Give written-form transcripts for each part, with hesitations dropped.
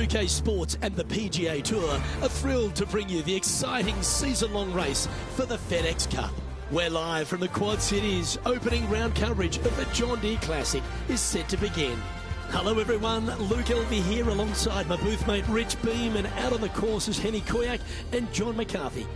2K Sports and the PGA Tour are thrilled to bring you the exciting season-long race for the FedEx Cup. We're live from the Quad Cities. Opening round coverage of the John Deere Classic is set to begin. Hello everyone, Luke Elvey here alongside my booth mate Rich Beam, and out on the course is Henny Koyak and John McCarthy.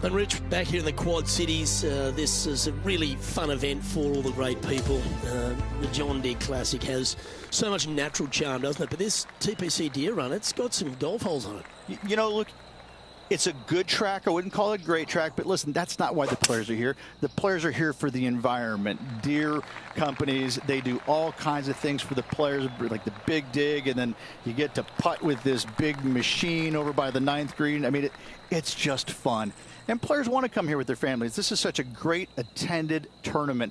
And Rich, back here in the Quad Cities, this is a really fun event for all the great people. The John Deere Classic has so much natural charm, doesn't it? But this TPC Deere Run, it's got some golf holes on it. You know, look, it's a good track. I wouldn't call it a great track, but listen, that's not why the players are here. The players are here for the environment. Deere companies, they do all kinds of things for the players, like the big dig, and then you get to putt with this big machine over by the 9th green. I mean, it's just fun. And players want to come here with their families. This is such a great attended tournament,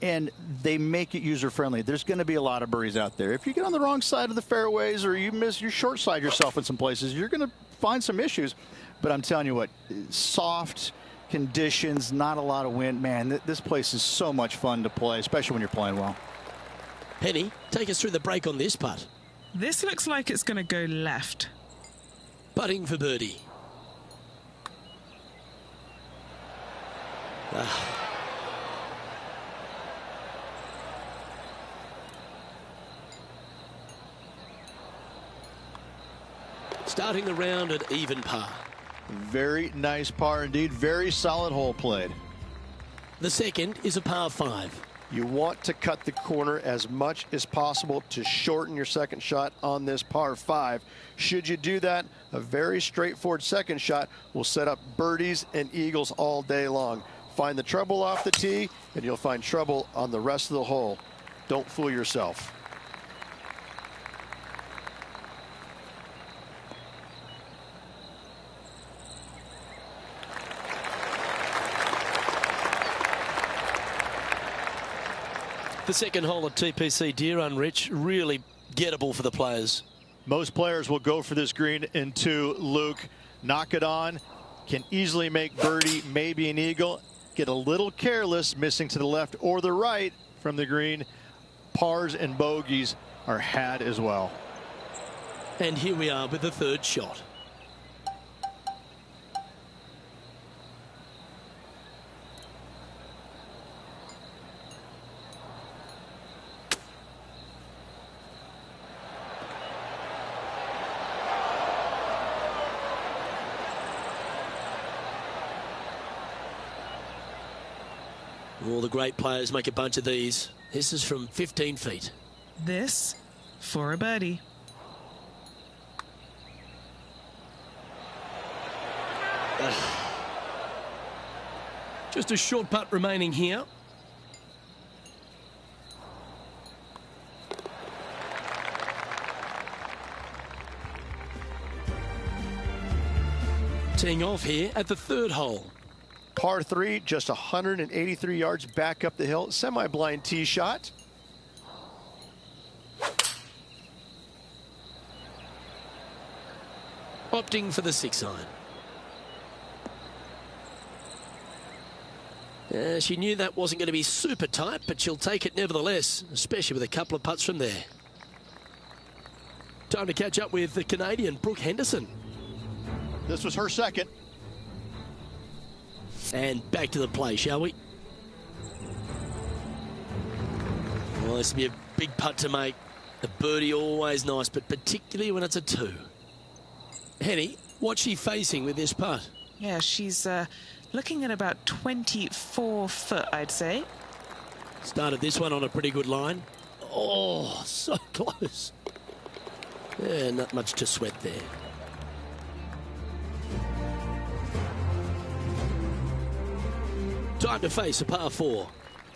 and they make it user-friendly. There's going to be a lot of birdies out there. If you get on the wrong side of the fairways or you short side yourself in some places, you're going to find some issues. But I'm telling you what, soft conditions, not a lot of wind. Man, this place is so much fun to play, especially when you're playing well. Penny, take us through the break on this putt. This looks like it's going to go left. Putting for birdie. Starting the round at even par. Very nice par indeed. Very solid hole played. The second is a par 5. You want to cut the corner as much as possible to shorten your second shot on this par 5. Should you do that, a very straightforward second shot will set up birdies and eagles all day long. Find the trouble off the tee, and you'll find trouble on the rest of the hole. Don't fool yourself. The second hole at TPC Deere Run, Rich, really gettable for the players. Most players will go for this green in 2. Luke, knock it on, can easily make birdie, maybe an eagle. Get a little careless, missing to the left or the right from the green. Pars and bogeys are had as well. And here we are with the third shot. All the great players make a bunch of these. This is from 15 feet. This for a birdie. Just a short putt remaining here. Teeing off here at the third hole. Par 3, just 183 yards back up the hill. Semi-blind tee shot. Opting for the 6-iron. She knew that wasn't going to be super tight, but she'll take it nevertheless, especially with a couple of putts from there. Time to catch up with the Canadian, Brooke Henderson. This was her second. And back to the play, shall we? Well, this will be a big putt to make. A birdie always nice, but particularly when it's a 2. Henny, what's she facing with this putt? Yeah, she's looking at about 24 foot, I'd say. Started this one on a pretty good line. Oh, so close. Yeah, not much to sweat there. Time to face a par 4.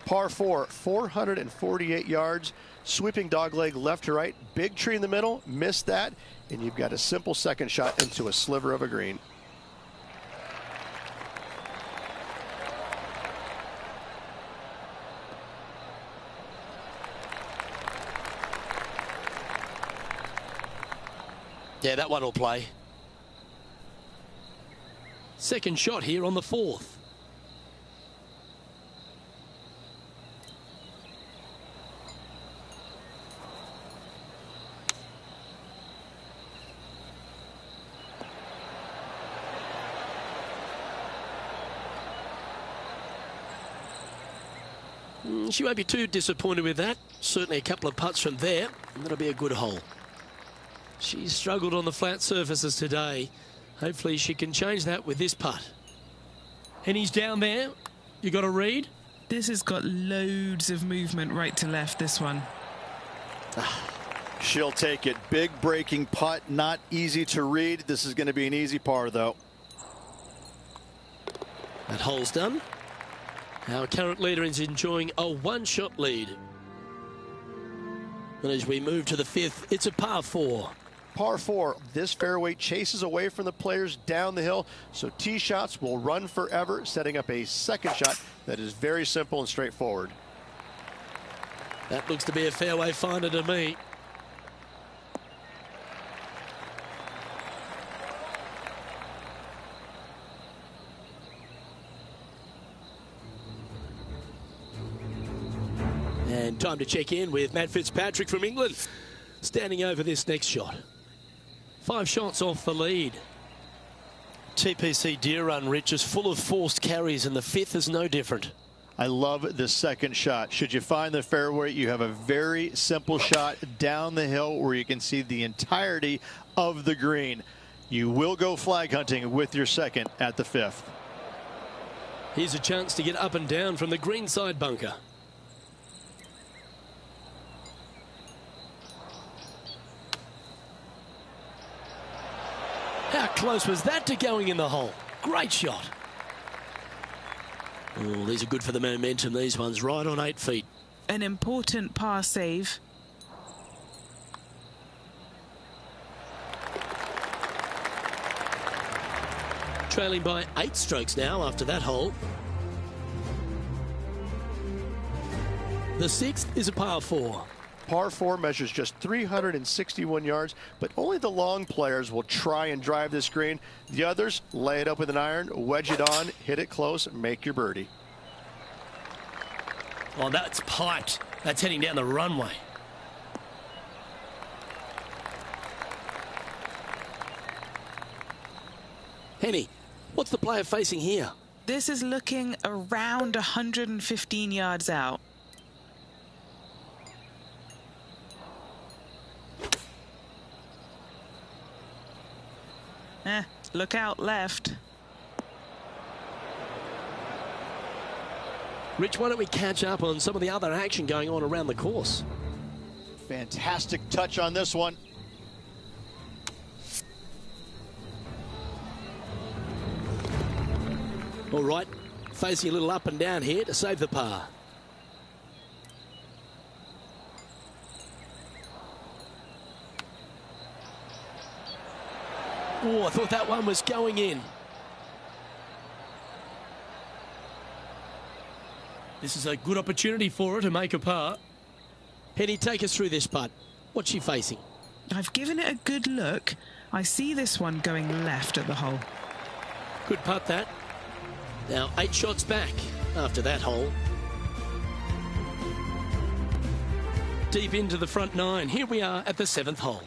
Par 4, 448 yards. Sweeping dogleg left to right. Big tree in the middle. Missed that. And you've got a simple second shot into a sliver of a green. Yeah, that one will play. Second shot here on the 4th. She won't be too disappointed with that. Certainly a couple of putts from there, and that'll be a good hole. She's struggled on the flat surfaces today. Hopefully she can change that with this putt. And he's down there. You got a read? This has got loads of movement right to left, this one. She'll take it. Big breaking putt, not easy to read. This is going to be an easy par, though. That hole's done. Our current leader is enjoying a one-shot lead. And as we move to the fifth, it's a par 4. Par 4. This fairway chases away from the players down the hill, so tee shots will run forever, setting up a second shot that is very simple and straightforward. That looks to be a fairway finder to me. And time to check in with Matt Fitzpatrick from England, standing over this next shot. 5 shots off the lead. TPC Deer Run, Rich, is full of forced carries, and the fifth is no different. I love the second shot. Should you find the fairway, you have a very simple shot down the hill where you can see the entirety of the green. You will go flag hunting with your second at the fifth. Here's a chance to get up and down from the green side bunker. How close was that to going in the hole? Great shot. Oh, these are good for the momentum. These ones right on 8 feet. An important par save. Trailing by 8 strokes now after that hole. The sixth is a par 4. Par 4 measures just 361 yards, but only the long players will try and drive this green. The others lay it up with an iron, wedge it on, hit it close, make your birdie. Oh, that's piped. That's heading down the runway. Henny, what's the player facing here? This is looking around 115 yards out. Look out left. Rich, why don't we catch up on some of the other action going on around the course? Fantastic touch on this one. All right, facing a little up and down here to save the par. Oh, I thought that one was going in. This is a good opportunity for her to make a par. Henny, take us through this putt. What's she facing? I've given it a good look. I see this one going left at the hole. Good putt, that. Now 8 shots back after that hole. Deep into the front 9. Here we are at the 7th hole.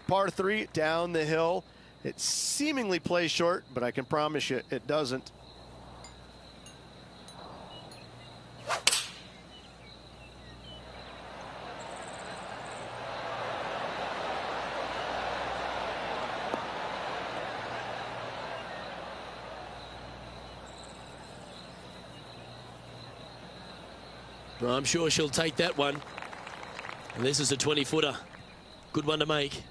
Par 3 down the hill. It seemingly plays short, but I can promise you it doesn't. Well, I'm sure she'll take that one. And this is a 20-footer. Good one to make.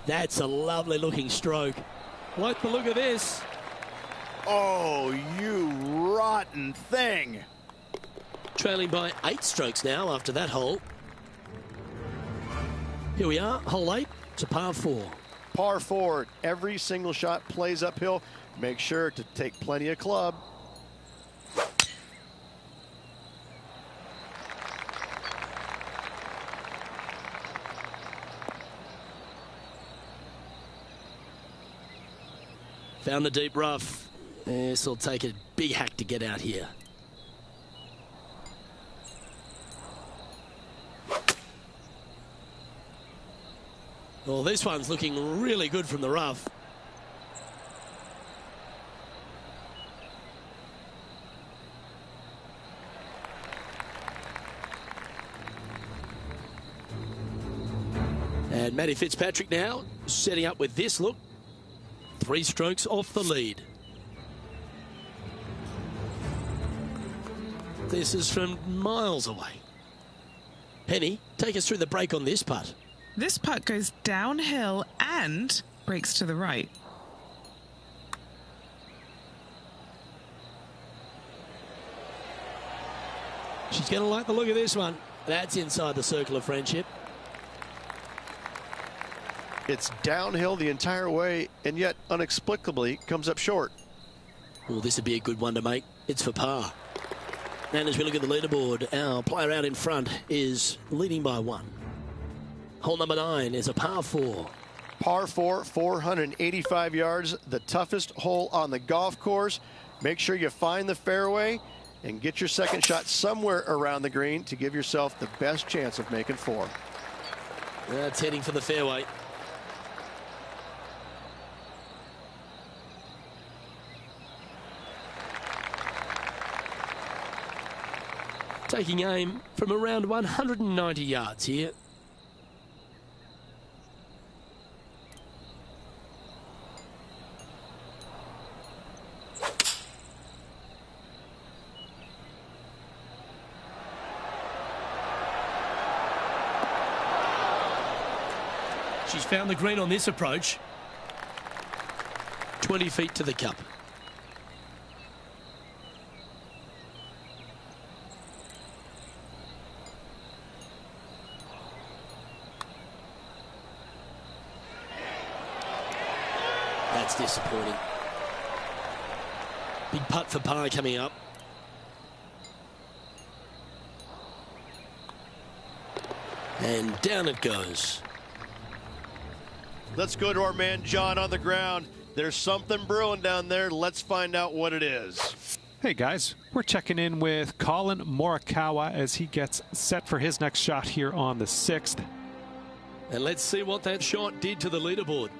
That's a lovely looking stroke. Like the look of this. Oh, you rotten thing. Trailing by 8 strokes now after that hole. Here we are, hole 8. It's a par 4. Par 4. Every single shot plays uphill. Make sure to take plenty of club. Found the deep rough. This will take a big hack to get out here. Well, this one's looking really good from the rough. And Matty Fitzpatrick now setting up with this look. 3 strokes off the lead. This is from miles away. Penny, take us through the break on this putt. This putt goes downhill and breaks to the right. She's going to like the look of this one. That's inside the circle of friendship. It's downhill the entire way, and yet inexplicably comes up short. Well, this would be a good one to make. It's for par. And as we look at the leaderboard, our player out in front is leading by 1. Hole number 9 is a par 4. Par 4, 485 yards, the toughest hole on the golf course. Make sure you find the fairway and get your second shot somewhere around the green to give yourself the best chance of making 4. That's heading for the fairway. Taking aim from around 190 yards here. She's found the green on this approach. 20 feet to the cup. That's disappointing. Big putt for par coming up. And down it goes. Let's go to our man John on the ground. There's something brewing down there. Let's find out what it is. Hey guys, we're checking in with Colin Morikawa as he gets set for his next shot here on the 6th. And let's see what that shot did to the leaderboard.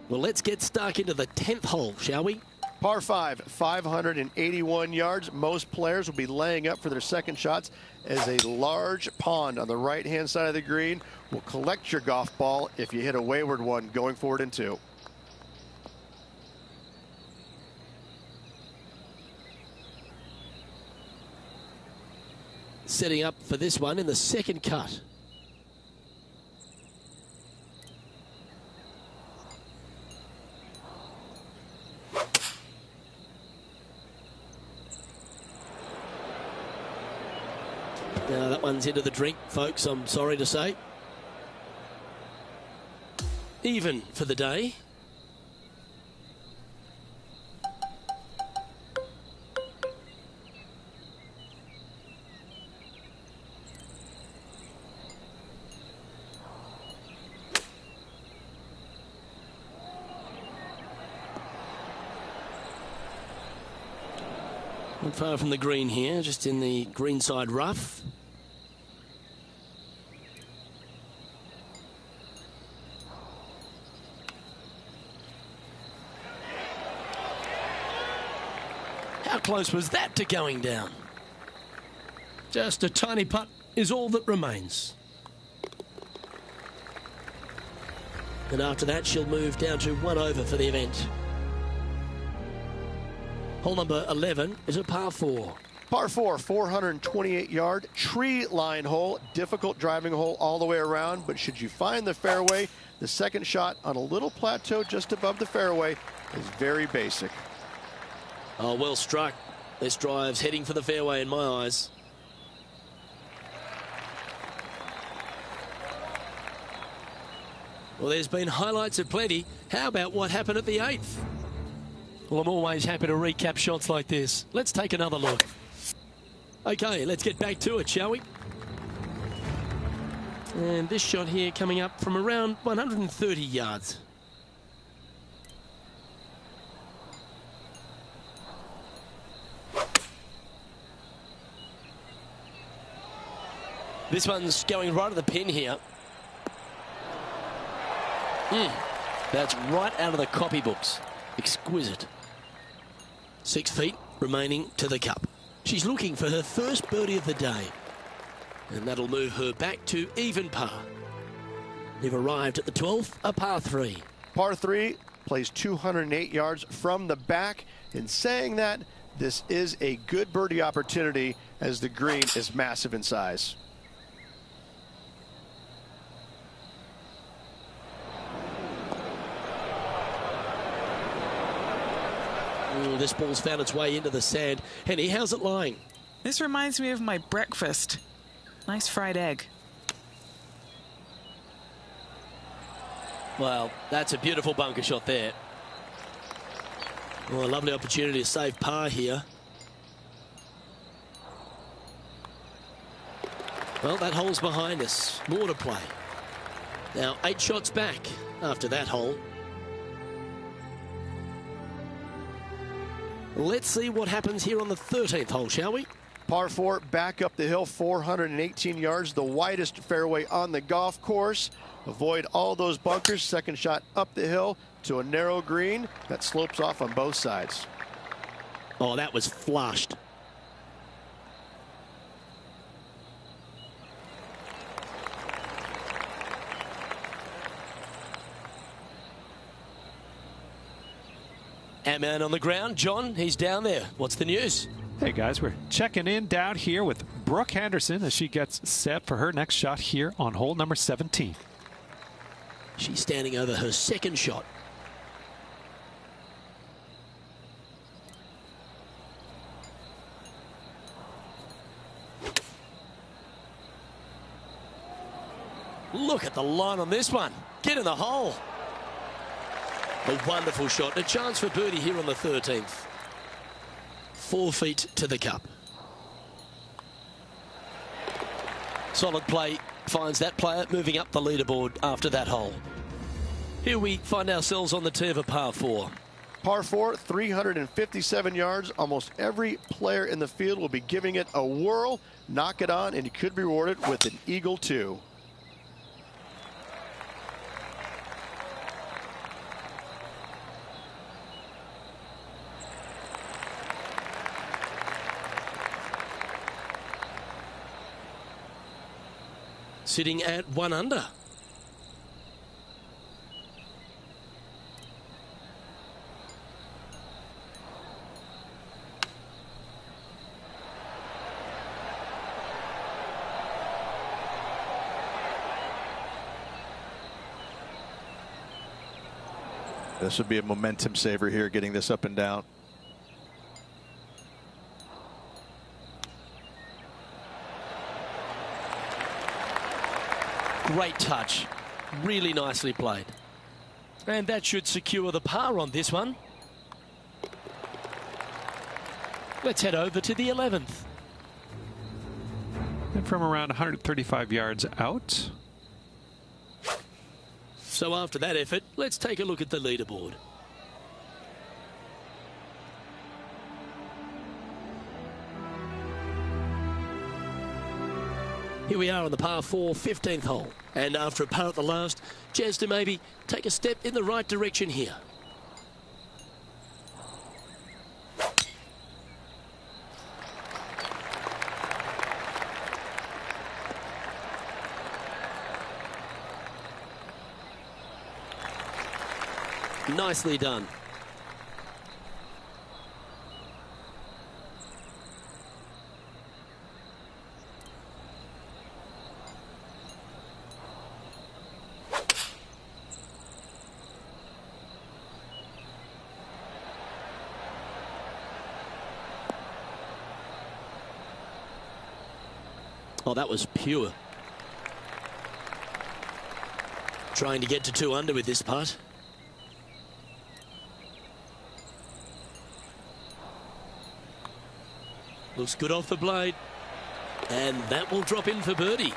Well, let's get stuck into the 10th hole, shall we? Par 5, 581 yards. Most players will be laying up for their second shots as a large pond on the right-hand side of the green will collect your golf ball if you hit a wayward one going forward in 2. Setting up for this one in the second cut. Now that one's into the drink, folks, I'm sorry to say. Even for the day. Not far from the green here, just in the greenside rough. How close was that to going down? Just a tiny putt is all that remains. And after that, she'll move down to 1 over for the event. Hole number 11 is a par 4. Par 4, 428-yard tree line hole. Difficult driving hole all the way around, but should you find the fairway, the second shot on a little plateau just above the fairway is very basic. Oh, well struck. This drive's heading for the fairway in my eyes. Well, there's been highlights aplenty. How about what happened at the 8th? Well, I'm always happy to recap shots like this. Let's take another look. Okay, let's get back to it, shall we? And this shot here coming up from around 130 yards. This one's going right at the pin here. That's right out of the copybooks. Exquisite. 6 feet remaining to the cup. She's looking for her first birdie of the day. And that'll move her back to even par. They've arrived at the 12th, a par 3. Par 3 plays 208 yards from the back. In saying that, this is a good birdie opportunity as the green is massive in size. Ooh, this ball's found its way into the sand. Henny, how's it lying? This reminds me of my breakfast. Nice fried egg. Well, that's a beautiful bunker shot there. Oh, a lovely opportunity to save par here. Well, that hole's behind us. More to play. Now, 8 shots back after that hole. Let's see what happens here on the 13th hole, shall we? Par 4, back up the hill, 418 yards, the widest fairway on the golf course. Avoid all those bunkers. Second shot up the hill to a narrow green that slopes off on both sides. Oh, that was flushed. Our man on the ground, John, he's down there. What's the news? Hey guys, we're checking in down here with Brooke Henderson as she gets set for her next shot here on hole number 17. She's standing over her second shot. Look at the line on this one. Get in the hole. A wonderful shot. A chance for birdie here on the 13th. 4 feet to the cup. Solid play finds that player moving up the leaderboard after that hole. Here we find ourselves on the tee of a par 4. Par 4, 357 yards. Almost every player in the field will be giving it a whirl. Knock it on, and you could be rewarded with an eagle too. Sitting at 1 under. This would be a momentum saver here, getting this up and down. Great touch. Really nicely played. And that should secure the par on this one. Let's head over to the 11th. And from around 135 yards out. So after that effort, let's take a look at the leaderboard. Here we are on the par 4, 15th hole. And after a par at the last, chance to maybe take a step in the right direction here. Nicely done. Oh, that was pure. Trying to get to 2 under with this putt. Looks good off the blade. And that will drop in for birdie.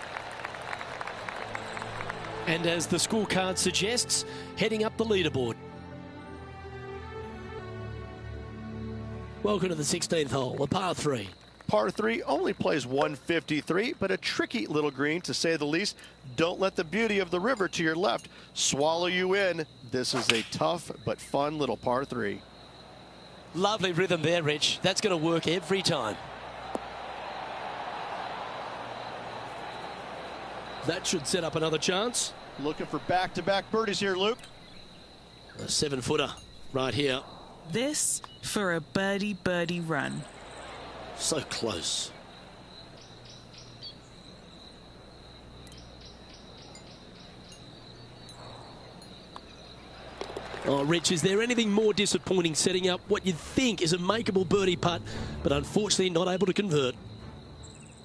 And as the scorecard suggests, heading up the leaderboard. Welcome to the 16th hole, a par 3. Par 3 only plays 153, but a tricky little green to say the least. Don't let the beauty of the river to your left swallow you in. This is a tough but fun little par 3. Lovely rhythm there, Rich. That's going to work every time. That should set up another chance. Looking for back-to-back birdies here, Luke. A 7-footer right here. This for a birdie run. So close. Oh, Rich, is there anything more disappointing setting up what you'd think is a makeable birdie putt, but unfortunately not able to convert?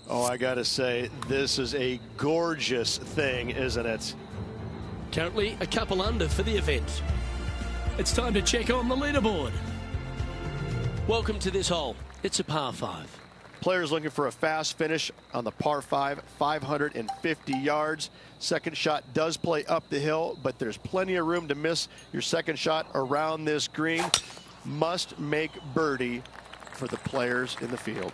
Oh, I got to say, this is a gorgeous thing, isn't it? Currently a couple under for the event. It's time to check on the leaderboard. Welcome to this hole. It's a par 5. Players looking for a fast finish on the par 5, 550 yards. Second shot does play up the hill, but there's plenty of room to miss your second shot around this green. Must make birdie for the players in the field.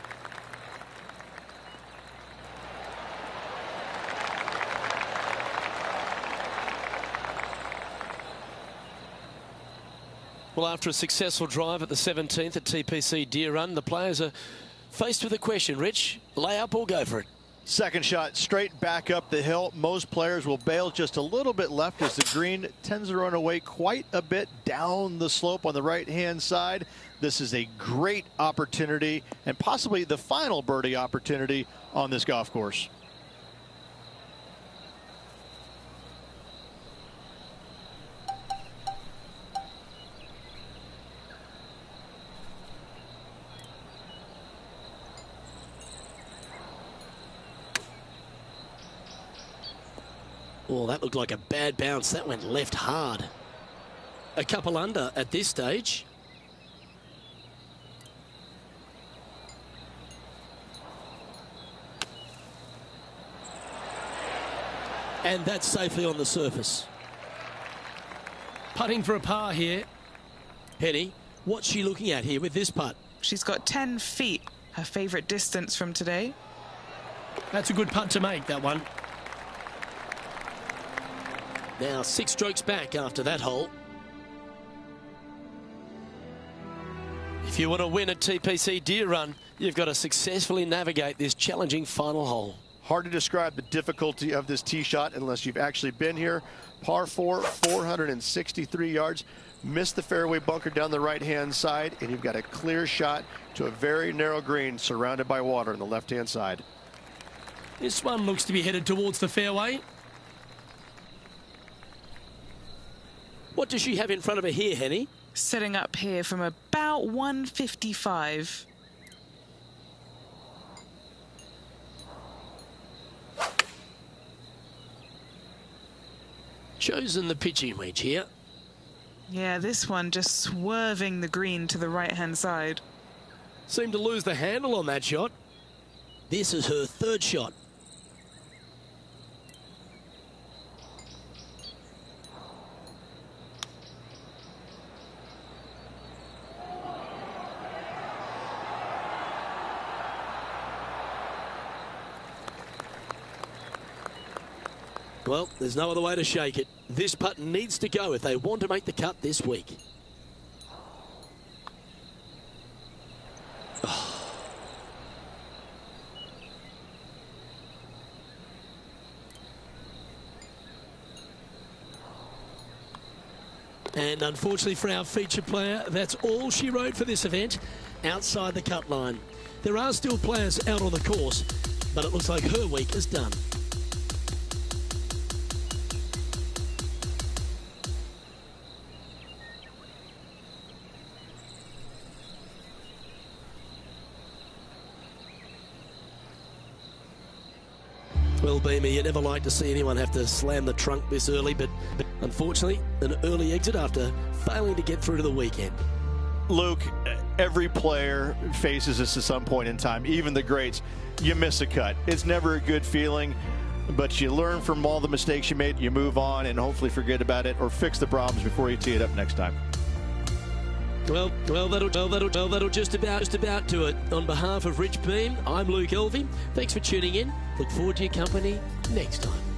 Well, after a successful drive at the 17th at TPC Deer Run, the players are faced with a question. Rich, lay up or go for it? Second shot straight back up the hill. Most players will bail just a little bit left as the green tends to run away quite a bit down the slope on the right-hand side. This is a great opportunity and possibly the final birdie opportunity on this golf course. Oh, that looked like a bad bounce. That went left hard. A couple under at this stage. And that's safely on the surface. Putting for a par here. Penny, what's she looking at here with this putt? She's got 10 feet, her favourite distance from today. That's a good putt to make, that one. Now 6 strokes back after that hole. If you want to win at TPC Deer Run, you've got to successfully navigate this challenging final hole. Hard to describe the difficulty of this tee shot unless you've actually been here. Par 4, 463 yards. Missed the fairway bunker down the right-hand side, and you've got a clear shot to a very narrow green surrounded by water on the left-hand side. This one looks to be headed towards the fairway. What does she have in front of her here, Henny? Setting up here from about 155. Chosen the pitching wedge here. Yeah, this one just swerving the green to the right-hand side. Seemed to lose the handle on that shot. This is her third shot. Well, there's no other way to shake it. This putt needs to go if they want to make the cut this week. Oh. And unfortunately for our feature player, that's all she wrote for this event, outside the cut line. There are still players out on the course, but it looks like her week is done. Well, Beamer, you never like to see anyone have to slam the trunk this early, but unfortunately, an early exit after failing to get through to the weekend. Luke, every player faces this at some point in time, even the greats. You miss a cut. It's never a good feeling, but you learn from all the mistakes you made, you move on, and hopefully forget about it or fix the problems before you tee it up next time. Well, that'll just about do it. On behalf of Rich Beam, I'm Luke Elvey. Thanks for tuning in. Look forward to your company next time.